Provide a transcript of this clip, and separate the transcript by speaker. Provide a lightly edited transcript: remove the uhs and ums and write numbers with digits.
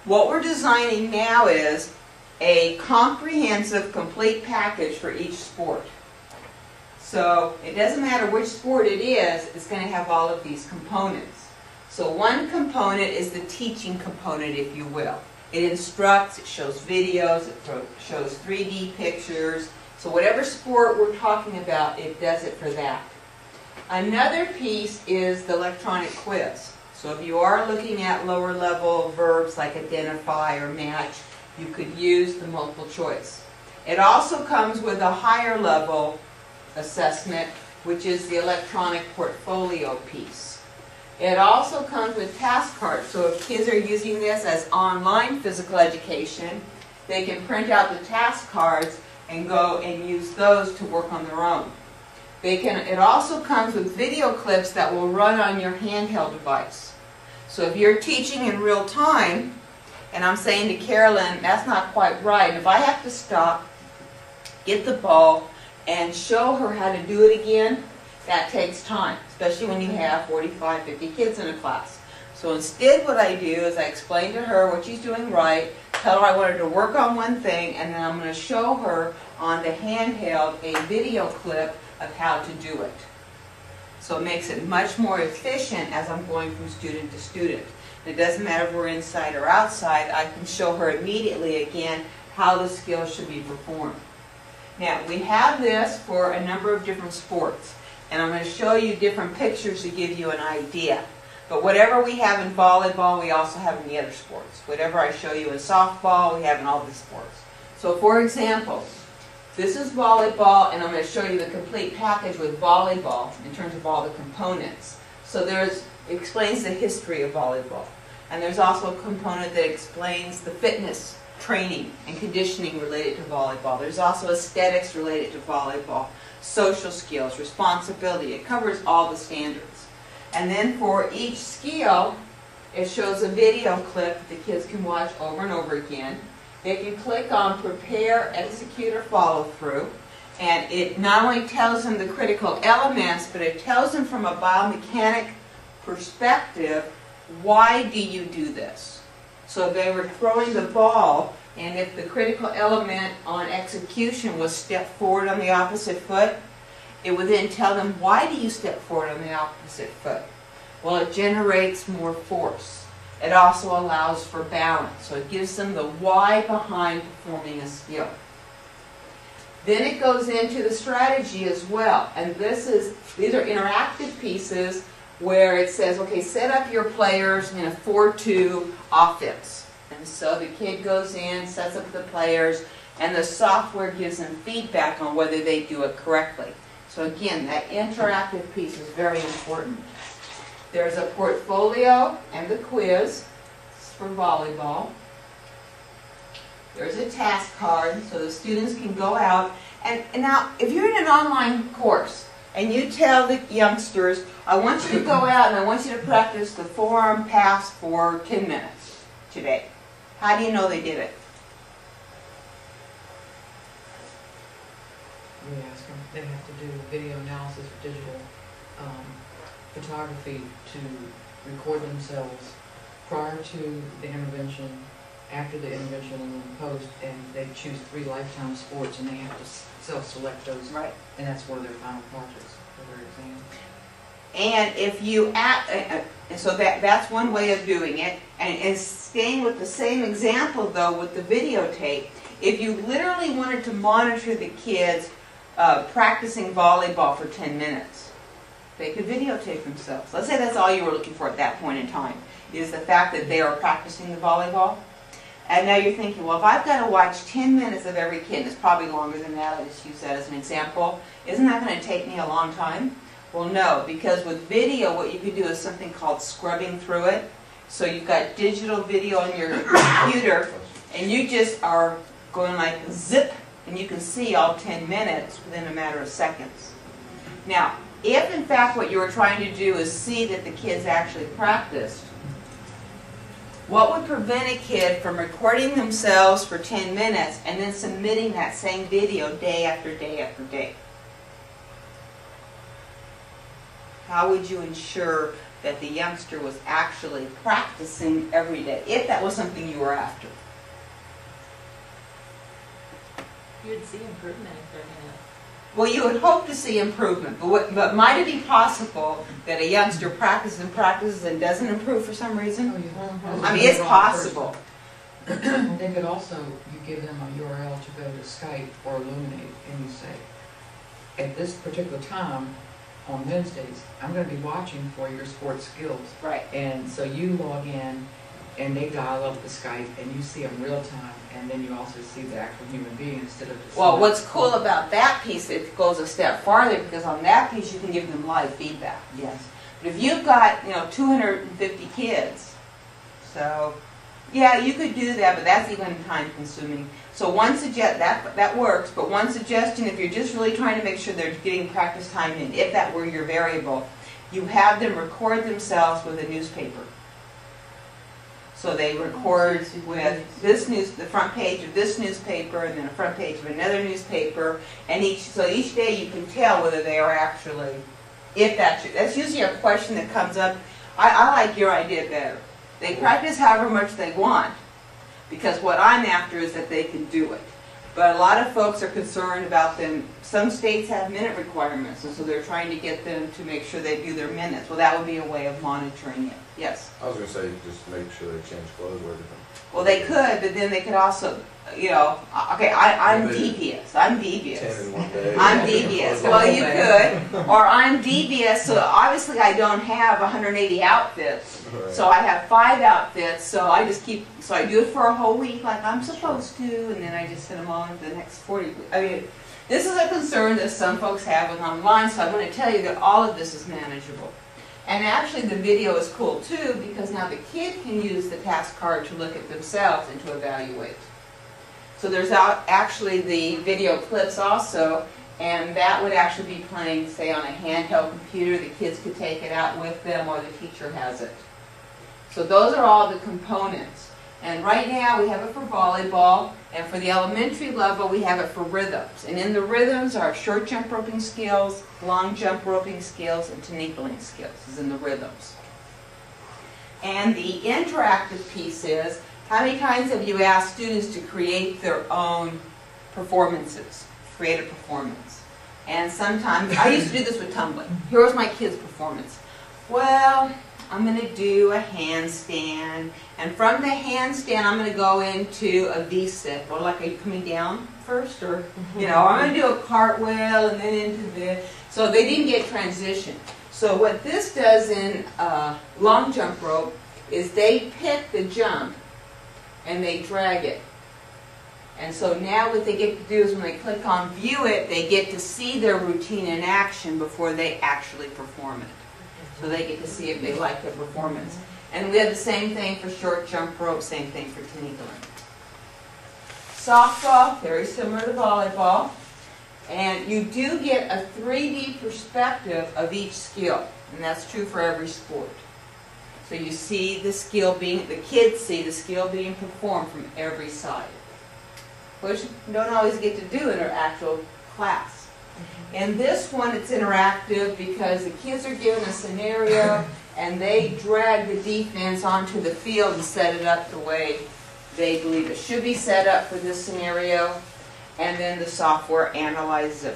Speaker 1: What we're designing now is a comprehensive, complete package for each sport. So it doesn't matter which sport it is, it's going to have all of these components. So one component is the teaching component, if you will. It instructs, it shows videos, it shows 3D pictures. So whatever sport we're talking about, it does it for that. Another piece is the electronic quiz. So if you are looking at lower level verbs like identify or match, you could use the multiple choice. It also comes with a higher level assessment, which is the electronic portfolio piece. It also comes with task cards. So if kids are using this as online physical education, they can print out the task cards and go and use those to work on their own. It also comes with video clips that will run on your handheld device. So if you're teaching in real time, and I'm saying to Carolyn, that's not quite right. If I have to stop, get the ball, and show her how to do it again, that takes time, especially when you have 45, 50 kids in a class. So instead what I do is I explain to her what she's doing right, tell her I want her to work on one thing, and then I'm going to show her on the handheld a video clip of how to do it. So it makes it much more efficient as I'm going from student to student. It doesn't matter if we're inside or outside, I can show her immediately again how the skill should be performed. Now we have this for a number of different sports, and I'm going to show you different pictures to give you an idea. But whatever we have in volleyball, we also have in the other sports. Whatever I show you in softball, we have in all the sports. So for example, this is volleyball, and I'm going to show you the complete package with volleyball in terms of all the components. So it explains the history of volleyball. And there's also a component that explains the fitness training and conditioning related to volleyball. There's also aesthetics related to volleyball, social skills, responsibility. It covers all the standards. And then for each skill, it shows a video clip that the kids can watch over and over again. They can click on prepare, execute, or follow through. And it not only tells them the critical elements, but it tells them from a biomechanic perspective, why do you do this? So they were throwing the ball, and if the critical element on execution was step forward on the opposite foot, it would then tell them, why do you step forward on the opposite foot? Well, it generates more force. It also allows for balance, so it gives them the why behind performing a skill. Then it goes into the strategy as well, and these are interactive pieces where it says, okay, set up your players in a 4-2 offense. And so the kid goes in, sets up the players, and the software gives them feedback on whether they do it correctly. So again, that interactive piece is very important. There's a portfolio and the quiz for volleyball. There's a task card so the students can go out. And now, if you're in an online course and you tell the youngsters, I want you to go out and I want you to practice the forearm pass for 10 minutes today. How do you know they did it?
Speaker 2: We ask them, they have to do video analysis for digital photography to record themselves prior to the intervention, after the intervention, and then post, and they choose 3 lifetime sports, and they have to self-select those.
Speaker 1: Right.
Speaker 2: And that's one of their final projects for their exam.
Speaker 1: And if you so that's one way of doing it. And staying with the same example though with the videotape, if you literally wanted to monitor the kids practicing volleyball for 10 minutes, they could videotape themselves. Let's say that's all you were looking for at that point in time, is the fact that they are practicing the volleyball. And now you're thinking, well, if I've got to watch 10 minutes of every kid, it's probably longer than that, I just use that as an example, isn't that going to take me a long time? Well, no, because with video, what you could do is something called scrubbing through it. So you've got digital video on your computer, and you just are going like zip, and you can see all 10 minutes within a matter of seconds. Now, if in fact what you were trying to do is see that the kids actually practiced, what would prevent a kid from recording themselves for 10 minutes and then submitting that same video day after day after day? How would you ensure that the youngster was actually practicing every day, if that was something you were after.
Speaker 3: You would see improvement if they're going to.
Speaker 1: Well, you would hope to see improvement, but might it be possible that a youngster practices and doesn't improve for some reason?
Speaker 2: Oh, yeah.
Speaker 1: I mean, it's possible.
Speaker 2: They could also, you give them a URL to go to Skype or Illuminate, and you say, at this particular time, on Wednesdays, I'm going to be watching for your sports skills.
Speaker 1: Right.
Speaker 2: And so you log in, and they dial up the Skype, and you see them real time, and then you also see the actual human being instead of just...
Speaker 1: Well, what's cool about that piece, it goes a step farther, because on that piece you can give them live feedback.
Speaker 2: Yes.
Speaker 1: But if you've got, 250 kids, so, yeah, you could do that, but that's even time consuming. So one that works, but one suggestion, if you're just really trying to make sure they're getting practice time in, if that were your variable, you have them record themselves with a newspaper. So they record with the front page of this newspaper, and then a front page of another newspaper, and each day you can tell whether they are actually, if that's usually a question that comes up. I like your idea better. They practice however much they want, because what I'm after is that they can do it. But a lot of folks are concerned about them. Some states have minute requirements, and so they're trying to get them to make sure they do their minutes. Well, that would be a way of monitoring it. Yes?
Speaker 4: I was going to say, just make sure they change clothes or everything.
Speaker 1: Well, they could, but then they could also, okay, I'm devious. I'm
Speaker 4: 10
Speaker 1: devious.
Speaker 4: in one day.
Speaker 1: I'm devious. Well, you could. Or I'm devious, so obviously I don't have 180 outfits.
Speaker 4: Right.
Speaker 1: So I have 5 outfits, so I just so I do it for a whole week like I'm supposed to, and then I just send them on to the next 40 weeks. I mean, this is a concern that some folks have with online, so I'm going to tell you that all of this is manageable. And actually the video is cool too, because now the kid can use the task card to look at themselves and to evaluate. So there's actually the video clips also, and that would actually be playing, say, on a handheld computer. The kids could take it out with them, or the teacher has it. So those are all the components. And right now we have it for volleyball, and for the elementary level we have it for rhythms. And in the rhythms are short jump roping skills, long jump roping skills, and tenikling skills is in the rhythms. And the interactive piece is, how many times have you asked students to create their own performances, create a performance? And sometimes, I used to do this with tumbling. Here was my kid's performance. Well, I'm going to do a handstand, and from the handstand I'm going to go into a V-sit. Well, like, are you coming down first, or, I'm going to do a cartwheel and then into this. So they didn't get transition. So what this does in long jump rope is they pick the jump and they drag it. And so now what they get to do is when they click on view it, they get to see their routine in action before they actually perform it. So they get to see if they like their performance. And we have the same thing for short jump rope, same thing for tenikling. Softball, very similar to volleyball. And you do get a 3D perspective of each skill. And that's true for every sport. So you see the skill being, the kids see the skill being performed from every side, which you don't always get to do in an actual class. And this one, it's interactive because the kids are given a scenario and they drag the defense onto the field and set it up the way they believe it should be set up for this scenario, and then the software analyzes it